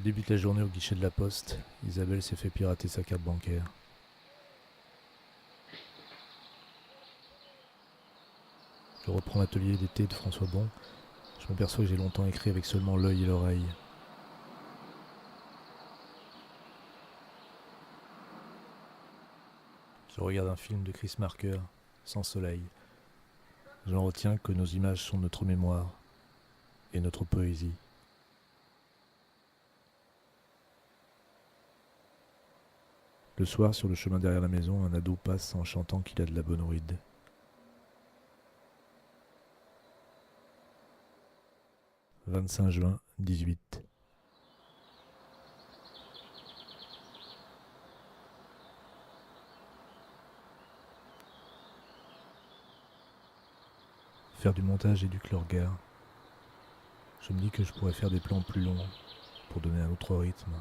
débute la journée au guichet de la poste. Isabelle s'est fait pirater sa carte bancaire. Je reprends l'atelier d'été de François Bon. Je m'aperçois que j'ai longtemps écrit avec seulement l'œil et l'oreille. Je regarde un film de Chris Marker, Sans soleil. J'en retiens que nos images sont notre mémoire et notre poésie. Le soir, sur le chemin derrière la maison, un ado passe en chantant qu'il a de la bonne ouïe. 25 juin, 18. Faire du montage éduque le regard. Je me dis que je pourrais faire des plans plus longs pour donner un autre rythme.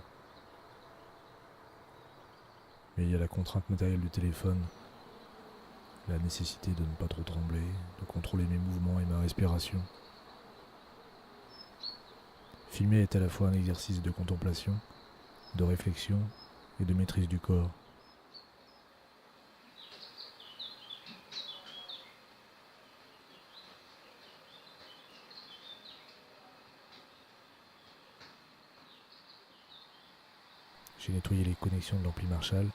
Mais il y a la contrainte matérielle du téléphone, la nécessité de ne pas trop trembler, de contrôler mes mouvements et ma respiration. Filmer est à la fois un exercice de contemplation, de réflexion et de maîtrise du corps. J'ai nettoyé les connexions de l'ampli Marshall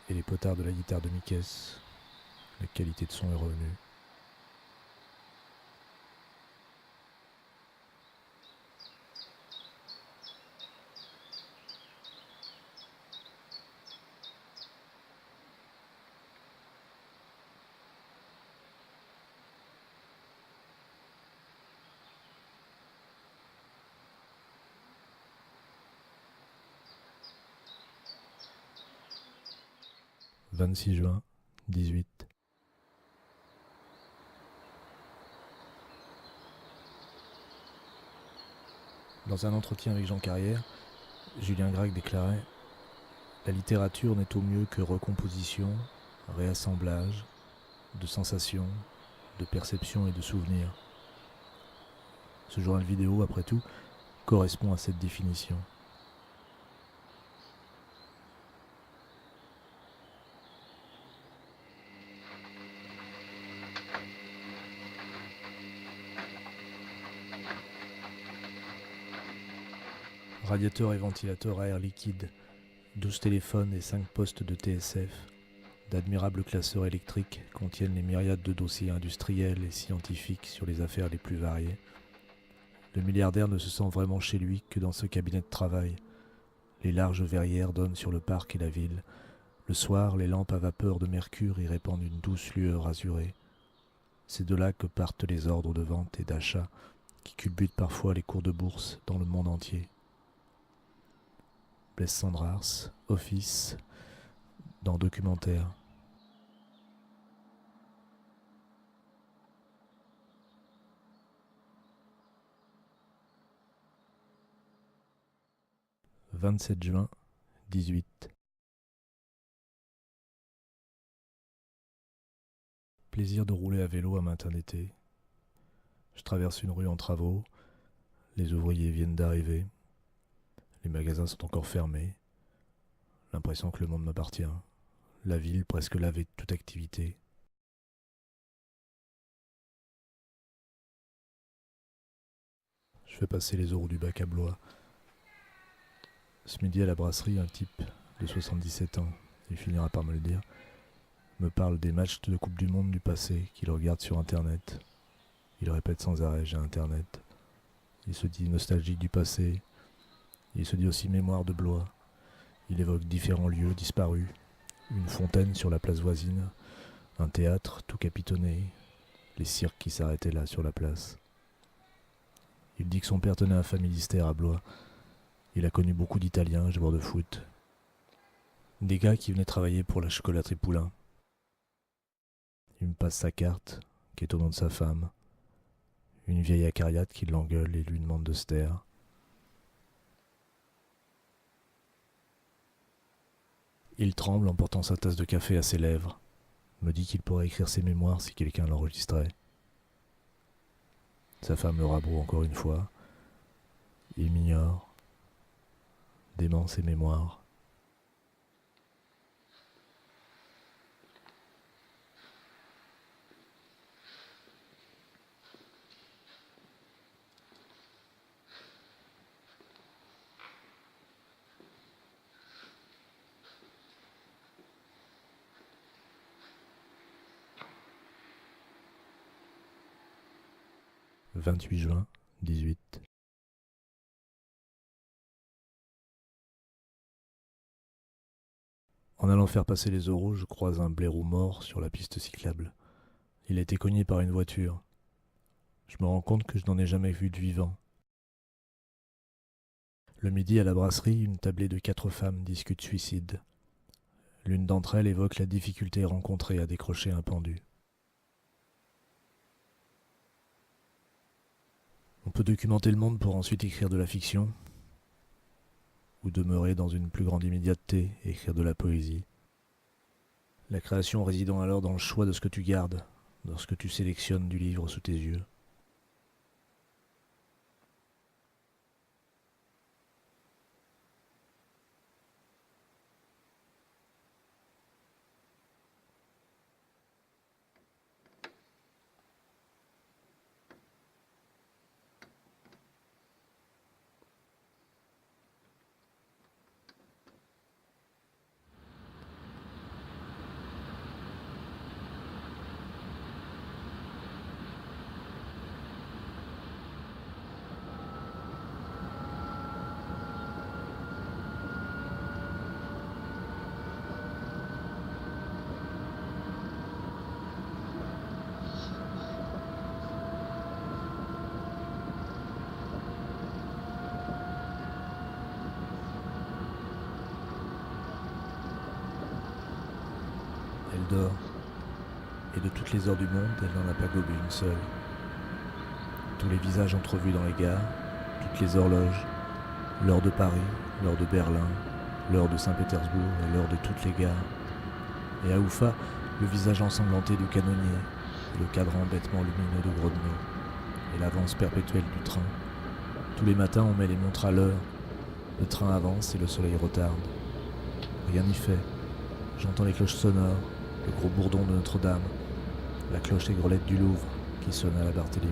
et les potards de la guitare de Mikes. La qualité de son est revenue. « 26 juin, 18. Dans un entretien avec Jean Carrière, Julien Gracq déclarait « La littérature n'est au mieux que recomposition, réassemblage, de sensations, de perceptions et de souvenirs. » Ce journal vidéo, après tout, correspond à cette définition. Radiateur et ventilateur à air liquide, 12 téléphones et 5 postes de TSF, d'admirables classeurs électriques contiennent les myriades de dossiers industriels et scientifiques sur les affaires les plus variées. Le milliardaire ne se sent vraiment chez lui que dans ce cabinet de travail. Les larges verrières donnent sur le parc et la ville. Le soir, les lampes à vapeur de mercure y répandent une douce lueur azurée. C'est de là que partent les ordres de vente et d'achat qui culbutent parfois les cours de bourse dans le monde entier. Blesse Sandrars, Office, dans Documentaire. « 27 juin, 18. Plaisir de rouler à vélo un matin d'été. Je traverse une rue en travaux, les ouvriers viennent d'arriver, les magasins sont encore fermés, l'impression que le monde m'appartient, la ville presque lavée de toute activité. Je fais passer les oraux du bac à Blois. Ce midi à la brasserie, un type de 77 ans, il finira par me le dire, me parle des matchs de Coupe du Monde du passé qu'il regarde sur Internet. Il répète sans arrêt « j'ai Internet ». Il se dit nostalgique du passé. Il se dit aussi mémoire de Blois. Il évoque différents lieux disparus. Une fontaine sur la place voisine, un théâtre tout capitonné, les cirques qui s'arrêtaient là sur la place. Il dit que son père tenait un familistère à Blois. Il a connu beaucoup d'Italiens, joueurs de foot. Des gars qui venaient travailler pour la chocolaterie Poulain. Il me passe sa carte, qui est au nom de sa femme. Une vieille acariate qui l'engueule et lui demande de se taire. Il tremble en portant sa tasse de café à ses lèvres, me dit qu'il pourrait écrire ses mémoires si quelqu'un l'enregistrait. Sa femme le rabroue encore une fois. Il m'ignore. démence et mémoire. « 28 juin, 18. En allant faire passer les oraux, je croise un blaireau mort sur la piste cyclable. Il a été cogné par une voiture. Je me rends compte que je n'en ai jamais vu de vivant. Le midi, à la brasserie, une tablée de 4 femmes discute suicide. L'une d'entre elles évoque la difficulté rencontrée à décrocher un pendu. On peut documenter le monde pour ensuite écrire de la fiction, ou demeurer dans une plus grande immédiateté et écrire de la poésie. La création résidant alors dans le choix de ce que tu gardes, dans ce que tu sélectionnes du livre sous tes yeux. Elle dort, et de toutes les heures du monde, elle n'en a pas gobé une seule. Tous les visages entrevus dans les gares, toutes les horloges, l'heure de Paris, l'heure de Berlin, l'heure de Saint-Pétersbourg et l'heure de toutes les gares. Et à Oufa, le visage ensanglanté du canonnier, et le cadran bêtement lumineux de Grodno, et l'avance perpétuelle du train. Tous les matins, on met les montres à l'heure. Le train avance et le soleil retarde. Rien n'y fait. J'entends les cloches sonores, le gros bourdon de Notre-Dame, la cloche aigrelette du Louvre qui sonne à la Barthélemy,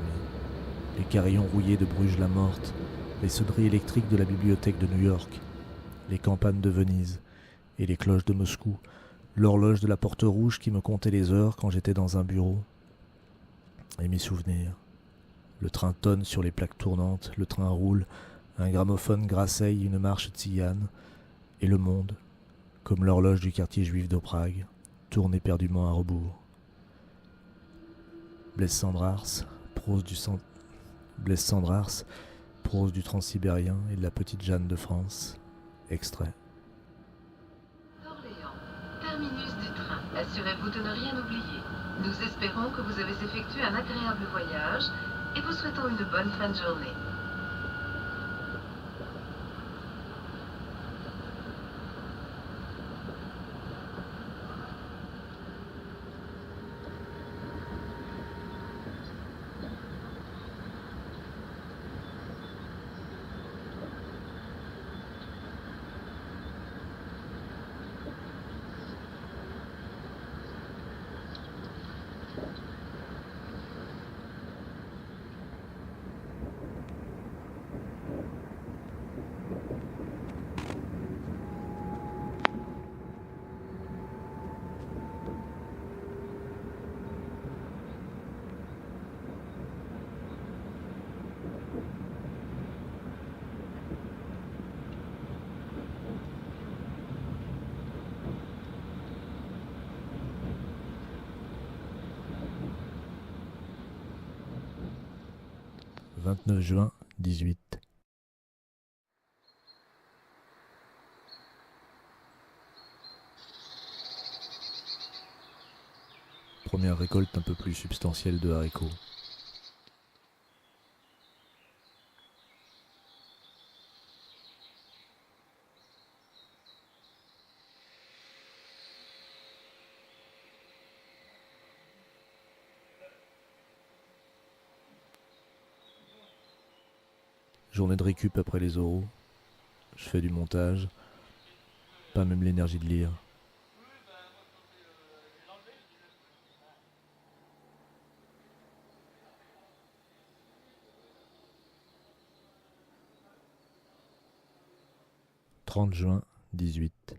les carillons rouillés de Bruges-la-Morte, les sonneries électriques de la bibliothèque de New York, les campagnes de Venise et les cloches de Moscou, l'horloge de la Porte Rouge qui me comptait les heures quand j'étais dans un bureau, et mes souvenirs. Le train tonne sur les plaques tournantes, le train roule, un gramophone grasseille une marche tzigane, et le monde, comme l'horloge du quartier juif de Prague, tourne éperdument à rebours. Blaise Cendrars, prose du Transsibérien et de la petite Jeanne de France. Extrait. Orléans, terminus du train. Assurez-vous de ne rien oublier. Nous espérons que vous avez effectué un agréable voyage et vous souhaitons une bonne fin de journée. « 29 juin, 18. Première récolte un peu plus substantielle de haricots. Journée de récup après les oraux. Je fais du montage, pas même l'énergie de lire. « 30 juin 18.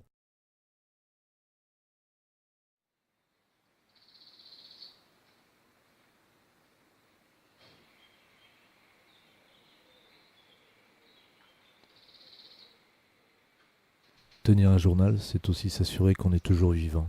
Tenir un journal, c'est aussi s'assurer qu'on est toujours vivant.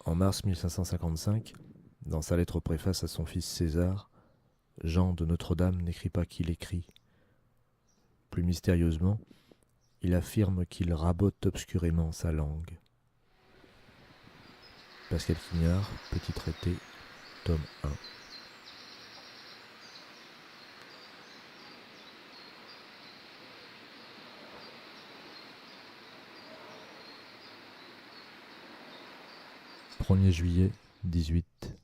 En mars 1555, dans sa lettre préface à son fils César, Jean de Notre-Dame n'écrit pas qu'il écrit. Plus mystérieusement, il affirme qu'il rabote obscurément sa langue. Pascal Quignard, Petit traité, tome 1. « 1er juillet 18.